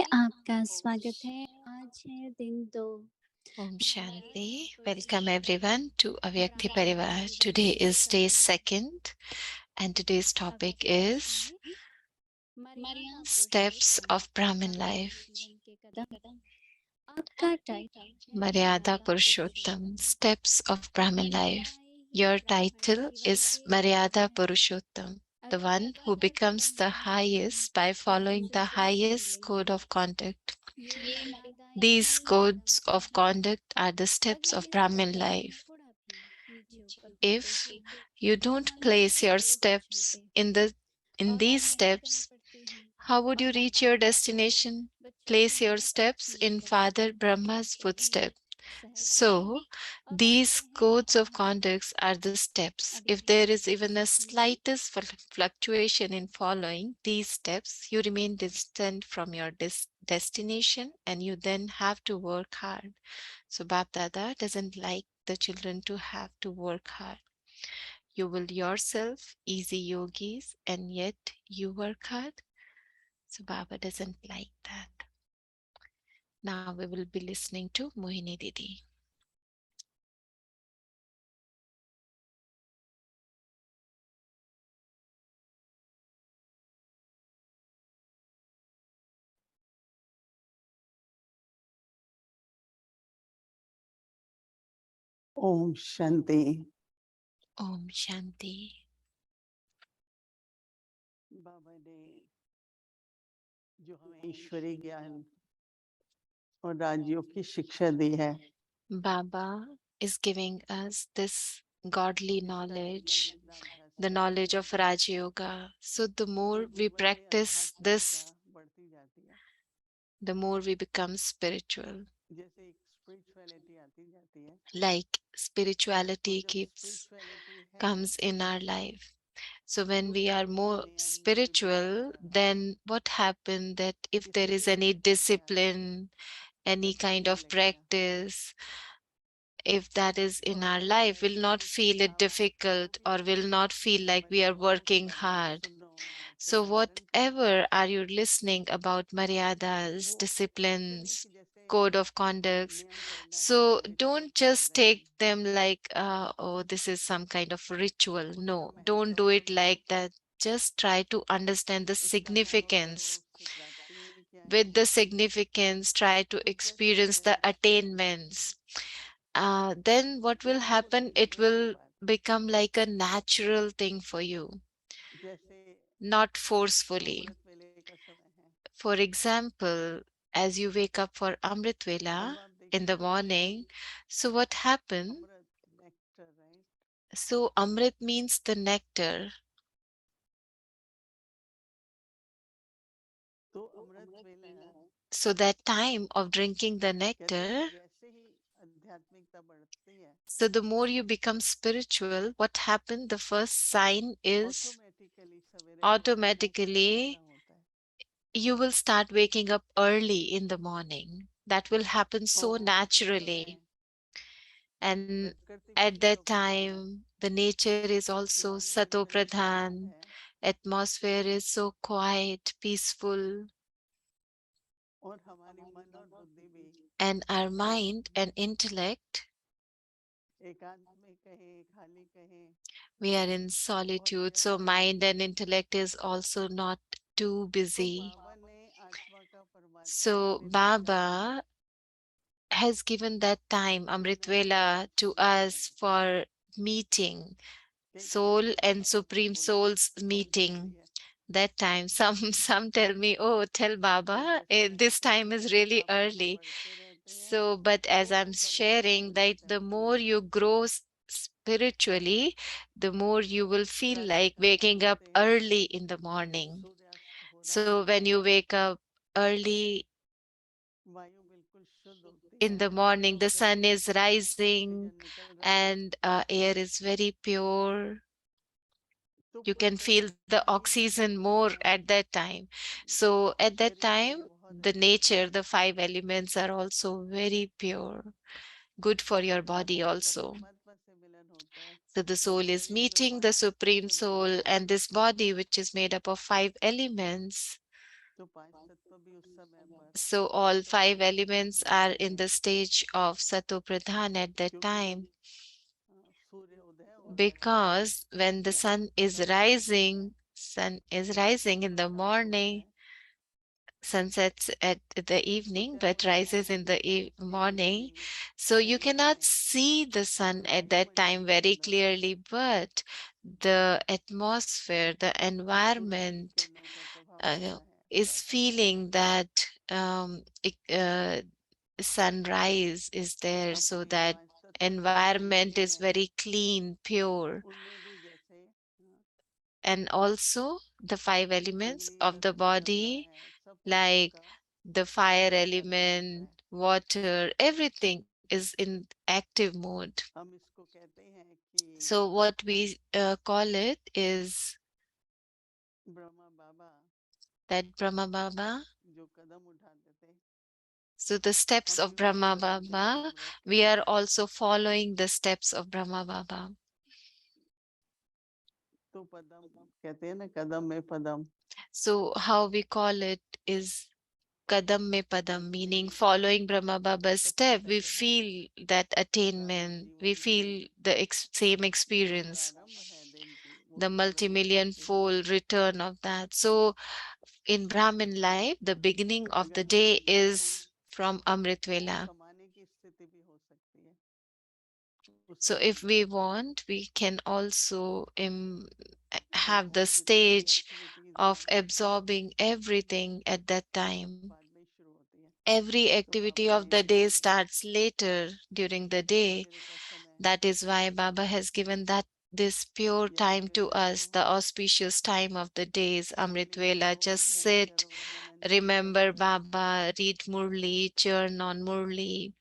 आपका स्वागत है। आज है दिन 2। Om Shanti. Welcome everyone to Avyakti Parivar. Today is day second and today's topic is मर्यादा Steps of Brahmin Life. जीवन के कदम। आपका टाइटल है Maryada मर्यादा Purshottam, Purushottam. Steps of Brahmin Life. चाहे ही Your हमारे title जीवन is के Maryada कैसे Purshottam, the अगर one who लगातार becomes the हम जीवन में highest by following the चीजों से highest code मिलेंगे, of conduct. ये मर्यादाएं These भी codes of बनती हैं। conduct are the steps अगर of इस Brahmin कदम को life. थोड़ा भी नीचे ऊपर कर If देते हैं you तो don't हम place your धीरे धीरे steps गिरते हैं in और these आगे चल steps, पड़ते हैं। how would you और reach हमारी your यात्राएं destination? बच्चों की Place your बहुत steps अच्छी in तरह Father Brahma's चलते हैं, footsteps. सहजता से। So, और हम these कहें codes of हाँ, conduct are the steps. अभी If भी there is चलते even a हैं। slightest fluctuation in following these steps, you remain distant from your destination and you then have to work hard. So, Bap Dada doesn't like the children to have to work hard. You will yourself easy yogis and yet you work hard. So Baba doesn't like that. Now we will be listening to Mohini Didi. Om Shanti. Om Shanti. बाबा ने जो हमें ईश्वरीय ज्ञान और राजयोग की शिक्षा दी है, Baba is giving us this godly knowledge, the knowledge of Raj Yoga. So the more we practice this, बढ़ती जाती है। the more we become spiritual. जैसे एक स्पिरिचुअलिटी आती जाती है, Like तो spirituality जब keeps स्पिरिचुअलिटी है comes in our life. So when तो we are सारे more नियम spiritual, निर्देश then what happened that if there is any discipline चलते आते हैं, discipline, any सब kind चलने of लगेगा। practice, if that is तो in our हमें लगता life, है we'll कि not कुछ feel it काम difficult or will not feel like we are मर्यादाओं के working बारे में hard. सुनो तो So वो निरंतर whatever are you listening about Maryadas, वो ऐसे नहीं disciplines, कि जैसे code of conducts, नियम करना है so तो रिचुअल don't कर just रहे take हैं, them like, oh, this is some kind of ritual. उसका No, don't do महत्व it like that. Just try to understand the उसका महत्व significance. उसकी प्राप्ति में क्या है। With the significance, try to तो जैसे experience the निरंतर attainments. Then what will वो happen? It सीखने की will बात है। become like a natural thing for you, जैसे not forcefully. अमृत वेले का समय है, For example, as you wake up for Amrit जब Vela आप in the देखिए morning, so what happened? Amrit nectar right, So Amrit means the nectar. तो अमृत वेला So that time of drinking the कहते हैं nectar, जैसे ही आध्यात्मिकता बढ़ती है so the more you become spiritual, what happened? The first sign is automatically सवेरे उठना automatically ज्यादा होता है। you will start waking up early in the morning. That will happen so और उस naturally. समय And प्रकृति भी at सतो that प्रधान है, time, the nature is also Sato वायुमंडल शांत Pradhan, है atmosphere is so quiet, peaceful, और हमारी मन और बुद्धि भी and our mind and intellect, एकांत में कहे खाली कहे we are in बहुत solitude. So व्यस्त है। mind and intellect is also not too तो busy. बाबा ने आत्मा का परमात्मा So मिलने का time Baba has given that time, Amrit सुना है Vela, to बताया us है for meeting, कि soul कैसे and बाबा को Supreme बुलाना Soul's बहुत जरूरी meeting. है। That time, some tell me, oh, tell तो Baba, जैसे this time जैसे is जैसे really आप आगे early. बढ़ते रहते हैं So, but तो as I'm उनका महत्व sharing मिलता that the जाता है। more you grow spiritually, the more you will feel प्रातः like काल waking up उठते हैं early in the जब morning. सूर्यास्त हो रहा So होता when you है, wake up early वायु बिल्कुल शुद्ध होती in है, the morning, the sun oxygen is rising oxygen निकल रहा है, and air is very pure. तो You can feel the प्रकृति भी oxygen बहुत more at that time. So at that शरीर के time, लिए बहुत the अच्छी nature, होती the है। five elements are also very pure, good for your body आत्मा का also. परमात्मा से मिलन होता है So the और soul is शरीर meeting the पांच Supreme से बना Soul, होता and है। this body, which is made up of five elements, तो पांच तत्व भी उस समय पर So all five elements are in the stage of Sato Pradhan at that क्योंकि time, सूर्य उदय और अस्त का because when the समय एक ही होता है। sun is Surya rising Uday in और the शाम को होता morning, है। sun sets at the तो evening क्या but होता है rises in कि the morning. उसकी So you cannot लहरें see the sun at that time वायुमंडल के very अंदर clearly, but the atmosphere, the सूर्य की environment किरणों का प्रभाव uh, होता है is वातावरण feeling में। that sunrise is there, अब so ये that पांच तत्व जो सूर्य environment के is हैं very clean, pure. उनमें भी जैसे And also the five elements अग्नि of the पृथ्वी चल रहा body, है, सब तत्वों like का the fire कार्य चल रहा element, है। water, everything is in active mode. हम इसको कहते हैं कि So what we call it is Brahma Baba that Brahma Baba. जो कदम उठाते थे, So the steps हम of भी वही Brahma कदम पे Baba, कदम रखते we हैं। are also following the steps of Brahma Baba. तो पदम कहते हैं ना, कदम में पदम। So how we call it is Kadam me Padam, meaning following Brahma Baba's सबसे step, we पहले हम feel that साधक attainment, we जीवन की feel the same जो experience, प्रारंभ है दिन की, वो the सुप्रभात multi-million होती है। fold return of that. So in Brahmin life, the beginning of the अगर हम day चाहें is from Amrit तो वो Vela. कमाने की स्थिति भी हो सकती है उस So समय if में। we want, we can also जब have the और जितनी भी stage एक्टिविटीज of हैं absorbing everything at that time. बाद में शुरू होती है। Every तो activity बाबा ने of the day इसीलिए starts later during the day. सवेरे का समय That is why Baba has given that this pure याद time to करो, us, the auspicious time of the days, Amrit Murali Vela. गाओ, Just ध्यान sit, करो, मनन चिंतन remember करो। Baba, read Murli, churn on Murli,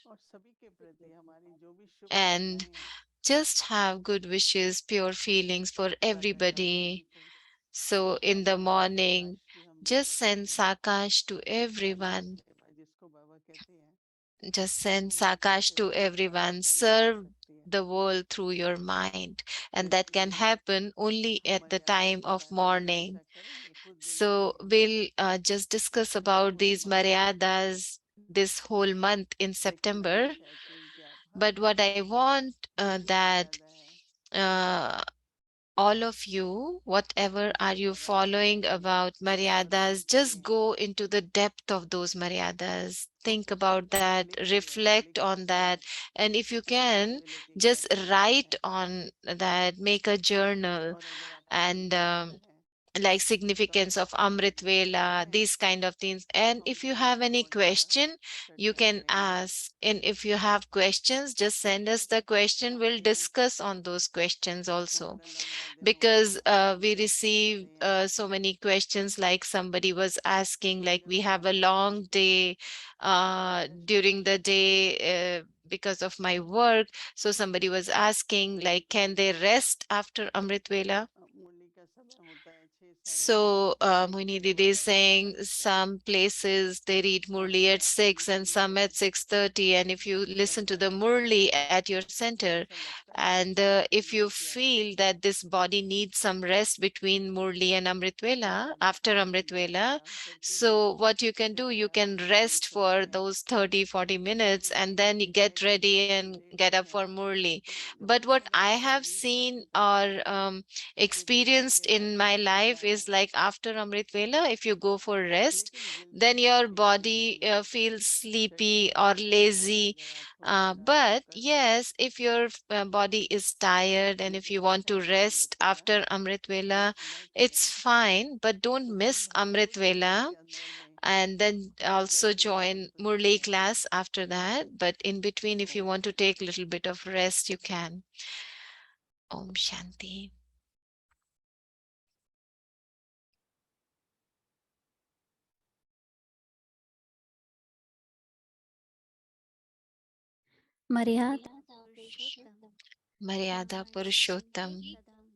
और सभी के प्रति हमारी जो भी शुभ and भावनाएं हैं just have good wishes, pure feelings for साझा कर सभी everybody. को। So in the साकार morning, साकाश भी हम just बोल send सकते हैं। Sakash to साकार everyone. सेवा जिसको बाबा कहते हैं, Just send वो मानव Sakash to सेवा के द्वारा everyone. फैली जा Serve सकती है। the world through your mind. And that can इसलिए happen only हम at the मर्यादा time के of बारे में morning. चर्चा करेंगे कुछ दिन के So लिए। we'll just discuss about पूरा these माह Maryadas this whole month in लेकिन मैं ये September. चाहती हूँ कि आप हर But what I want जो भी that मर्यादा है uh, all of you, whatever are उसको you लगातार following करें, about अध्ययन Maryadas, just करें। go into the depth of those Maryadas. हो Think सके about तो that, लिख के जाएं, reflect लिख के on जाएं that. And if you कि अमृत can, वेले की क्या just महिमा write है। on that, make a journal, और अगर आपको कोई and प्रश्न है like तो आप significance of मुझसे Amrit Vela, पूछें, these kind of things. तो And हम if you दोनों have any और ज्यादा question, you चर्चा can करेंगे। ask. And if you have questions, just send us the question. ध्यान We'll दें, discuss on those questions also. हमारा लंबा दिन होता Because है, हम we बहुत receive सोचते हैं। so many questions, like somebody was asking, like Surya we have a उगाने से long लेकर day अस्त during the day because of my work. So somebody was asking, like, can they rest after Amrit Vela? मुरली का समय होता है 6 साढ़े 6 So, से Mohini शुरू Didi is होता है saying सूर्यास्त का। some places they read अगर Murli at आप 6 and लिखेंगे some at 6:30. And if you listen to लगता the है Murli at your तो center, ऐसा लगता है कि and सूर्य की if you नींद प्यारी feel है। that this body needs some rest between Murli and तो Amritvela, बाबा after का मंत्र Amritvela, उच्चारण करके भी so what you can do, फिर you आप can मुरली rest सुनते for हैं। those 30-40 minutes तो and then you इसमें get जब ready व्यक्ति and get लेटते up हैं for Murli. तो जब But what I 15 मिनट या have 20 मिनट seen इंतजार or करते हैं कि धीरे experienced धीरे in my करके नींद life आए। is like after Amrit Vela, if you go for rest, लेकिन जल्दी then नींद your नहीं आनी body चाहिए। feels शरीर sleepy or थका रहता है lazy. अगर आप थोड़ा आराम भी But करते हैं। yes, if your body is tired and if लेकिन you want अच्छा to है rest अमृत वेला after Amrit हर Vela, समय it's करें। fine, but don't उसमें miss हजारों Amrit तत्वों Vela. के अंदर में And then also जैसे join बसंत ऋतु Murli है class after that. But in between, if you Om want to take a Shanti. little bit of rest, you can. Om Shanti. मर्यादा पुरुषोत्तम, Maryada नमस्ते Purshottam. पुरुषोत्तम।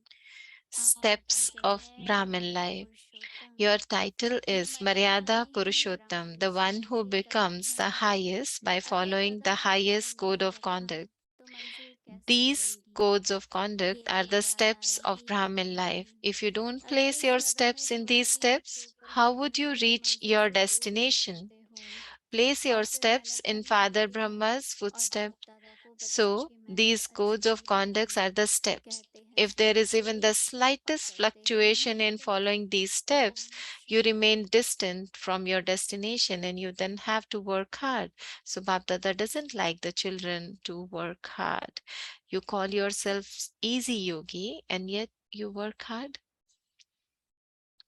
आपका Steps title of है Brahmin life. Purushottam. Your title जो is मर्यादा Maryada में ही Purushottam, ब्राह्मण the one who शांति करता becomes the है, highest by अगर following कदम the में कदम highest code नहीं of रखा conduct. तो मंजिल These codes of conduct are the steps of Brahmin life. If you don't place your steps in these steps, how would you reach your destination? Place your steps in Father Brahma's footsteps. So, these codes of conduct are the steps. If there is even the slightest fluctuation in following these steps, you remain distant from your destination and you then have to work hard. So, Bap Dada doesn't like the children to work hard. You call yourself easy yogi and yet you work hard.